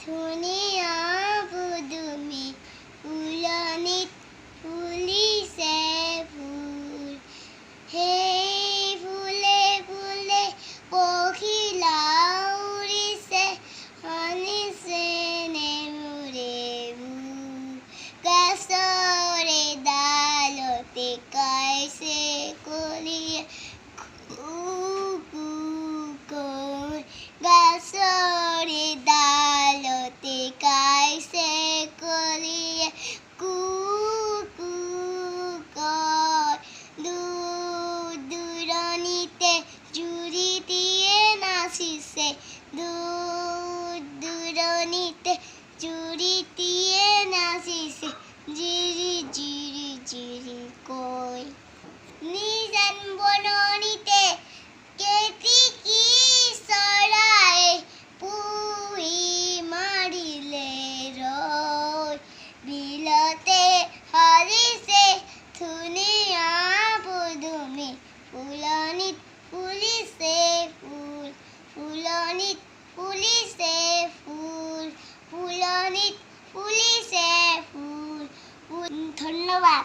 ধুনীয়া পুদুমি ফুলনিত ফুলিছে ফুল। সেই ফুলে ফুলে পখিলা উৰিছে, শুনিছে নেমুৰে বুৰ। গছৰে ডালতে গাইছে কুলিয়ে কু কু কৈ। গছৰে ডালতে গাইছে কুলিয়ে কু কু কৈ। দূৰ দূৰণিতে জুৰিটিয়ে নাচিছে, দূৰ দূৰণিতে জুৰিটিয়ে নাচিছে, জিৰি জিৰি জিৰি কৈ। নিজান বননিতে কেতেকী চৰায়ে পুহি মাৰিলে ৰয়। বিলতে সাজিছে ধুনীয়া পুদুমি ফুলনিত ফুলিছে ফুল। ফুলনিত ফুলিছে ফুল, ফুলনিত ফুলিছে ফুল। ধন্যবাদ।